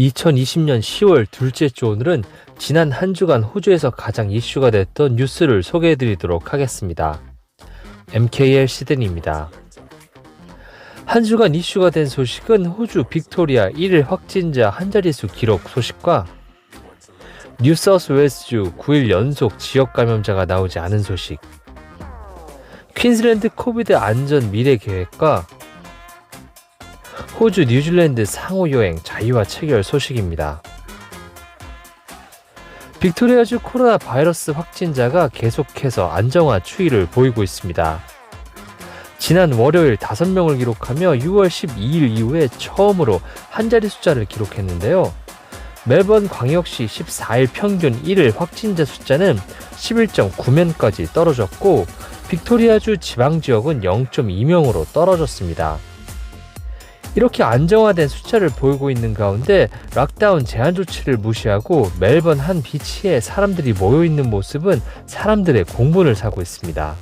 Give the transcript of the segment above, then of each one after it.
2020년 10월 둘째 주 오늘은 지난 한 주간 호주에서 가장 이슈가 됐던 뉴스를 소개해드리도록 하겠습니다. MKL 시드니입니다. 한 주간 이슈가 된 소식은 호주 빅토리아 1일 확진자 한자릿수 기록 소식과 뉴사우스웨일스주 9일 연속 지역 감염자가 나오지 않은 소식, 퀸즐랜드 코비드 안전 미래 계획과 호주 뉴질랜드 상호여행 자유화 체결 소식입니다. 빅토리아주 코로나 바이러스 확진자가 계속해서 안정화 추이를 보이고 있습니다. 지난 월요일 5명을 기록하며 6월 12일 이후에 처음으로 한자리 숫자를 기록했는데요. 멜번 광역시 14일 평균 1일 확진자 숫자는 11.9명까지 떨어졌고 빅토리아주 지방지역은 0.2명으로 떨어졌습니다. 이렇게 안정화된 숫자를 보이고 있는 가운데 락다운 제한 조치를 무시하고 멜번 한 비치에 사람들이 모여있는 모습은 사람들의 공분을 사고 있습니다.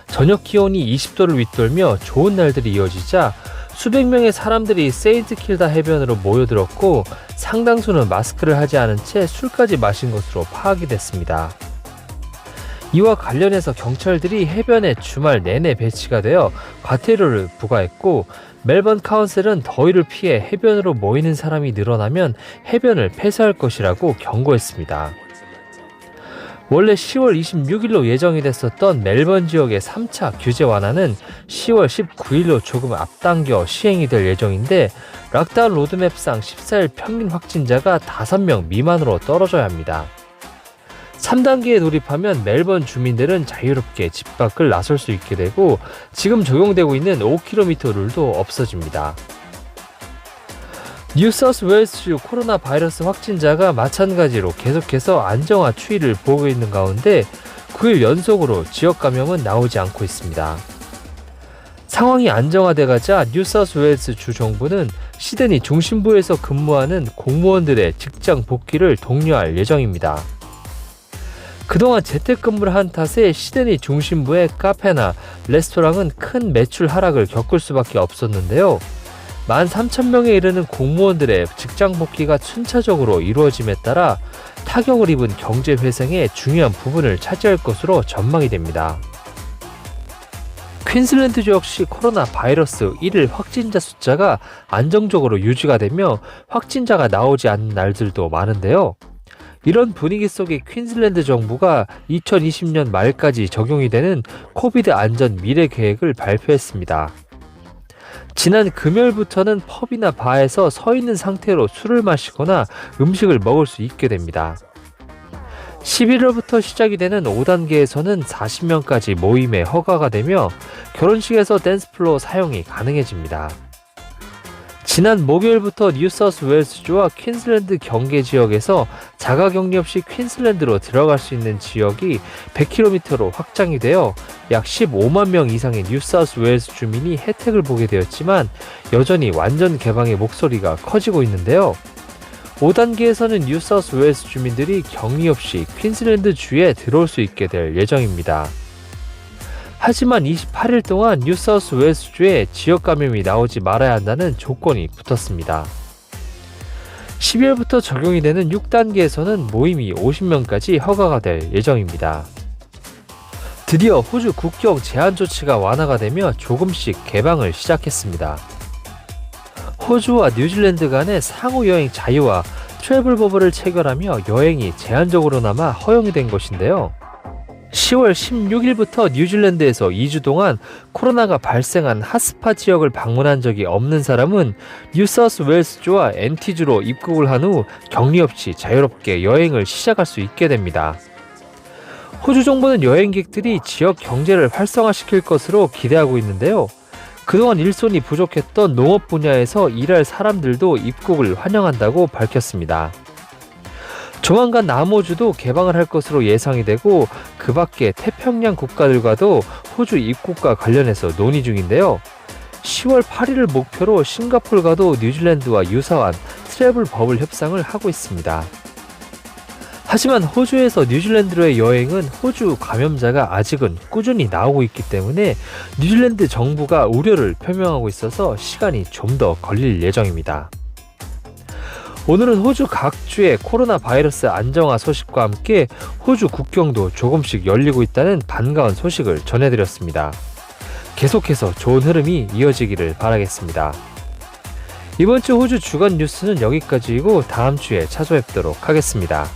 저녁 기온이 20도를 윗돌며 좋은 날들이 이어지자 수백 명의 사람들이 세인트킬다 해변으로 모여들었고 상당수는 마스크를 하지 않은 채 술까지 마신 것으로 파악이 됐습니다. 이와 관련해서 경찰들이 해변에 주말 내내 배치가 되어 과태료를 부과했고 멜번 카운슬은 더위를 피해 해변으로 모이는 사람이 늘어나면 해변을 폐쇄할 것이라고 경고했습니다. 원래 10월 26일로 예정이 됐었던 멜번 지역의 3차 규제 완화는 10월 19일로 조금 앞당겨 시행이 될 예정인데 락다운 로드맵상 14일 평균 확진자가 5명 미만으로 떨어져야 합니다. 3단계에 돌입하면 멜번 주민들은 자유롭게 집 밖을 나설 수 있게 되고 지금 적용되고 있는 5km 룰도 없어집니다. 뉴사우스웨일스주 코로나 바이러스 확진자가 마찬가지로 계속해서 안정화 추이를 보이고 있는 가운데 9일 연속으로 지역 감염은 나오지 않고 있습니다. 상황이 안정화돼가자 뉴사우스웨일스 주 정부는 시드니 중심부에서 근무하는 공무원들의 직장 복귀를 독려할 예정입니다. 그동안 재택근무를 한 탓에 시드니 중심부의 카페나 레스토랑은 큰 매출 하락을 겪을 수밖에 없었는데요. 13,000명에 이르는 공무원들의 직장 복귀가 순차적으로 이루어짐에 따라 타격을 입은 경제 회생의 중요한 부분을 차지할 것으로 전망이 됩니다. 퀸즐랜드주 역시 코로나 바이러스 1일 확진자 숫자가 안정적으로 유지가 되며 확진자가 나오지 않는 날들도 많은데요. 이런 분위기 속에 퀸즐랜드 정부가 2020년 말까지 적용이 되는 코비드 안전 미래 계획을 발표했습니다. 지난 금요일부터는 펍이나 바에서 서 있는 상태로 술을 마시거나 음식을 먹을 수 있게 됩니다. 11월부터 시작이 되는 5단계에서는 40명까지 모임에 허가가 되며 결혼식에서 댄스플로어 사용이 가능해집니다. 지난 목요일부터 뉴사우스웨일스주와 퀸즐랜드 경계 지역에서 자가격리 없이 퀸즐랜드로 들어갈 수 있는 지역이 100km로 확장이 되어 약 15만 명 이상의 뉴사우스웨일스 주민이 혜택을 보게 되었지만 여전히 완전 개방의 목소리가 커지고 있는데요. 5단계에서는 뉴사우스웨일스 주민들이 격리 없이 퀸즐랜드 주에 들어올 수 있게 될 예정입니다. 하지만 28일 동안 뉴사우스웨일스주에 지역 감염이 나오지 말아야 한다는 조건이 붙었습니다. 12월부터 적용이 되는 6단계에서는 모임이 50명까지 허가가 될 예정입니다. 드디어 호주 국경 제한 조치가 완화가 되며 조금씩 개방을 시작했습니다. 호주와 뉴질랜드 간의 상호 여행 자유화 트래블 버블을 체결하며 여행이 제한적으로나마 허용이 된 것인데요. 10월 16일부터 뉴질랜드에서 2주 동안 코로나가 발생한 핫스팟 지역을 방문한 적이 없는 사람은 뉴사우스웨일스주와 NT주로 입국을 한 후 격리 없이 자유롭게 여행을 시작할 수 있게 됩니다. 호주 정부는 여행객들이 지역 경제를 활성화시킬 것으로 기대하고 있는데요. 그동안 일손이 부족했던 농업 분야에서 일할 사람들도 입국을 환영한다고 밝혔습니다. 조만간 남호주도 개방을 할 것으로 예상이 되고 그 밖에 태평양 국가들과도 호주 입국과 관련해서 논의 중인데요. 10월 8일을 목표로 싱가포르과도 뉴질랜드와 유사한 트래블 버블 협상을 하고 있습니다. 하지만 호주에서 뉴질랜드로의 여행은 호주 감염자가 아직은 꾸준히 나오고 있기 때문에 뉴질랜드 정부가 우려를 표명하고 있어서 시간이 좀 더 걸릴 예정입니다. 오늘은 호주 각주의 코로나 바이러스 안정화 소식과 함께 호주 국경도 조금씩 열리고 있다는 반가운 소식을 전해드렸습니다. 계속해서 좋은 흐름이 이어지기를 바라겠습니다. 이번 주 호주 주간 뉴스는 여기까지이고 다음 주에 찾아뵙도록 하겠습니다.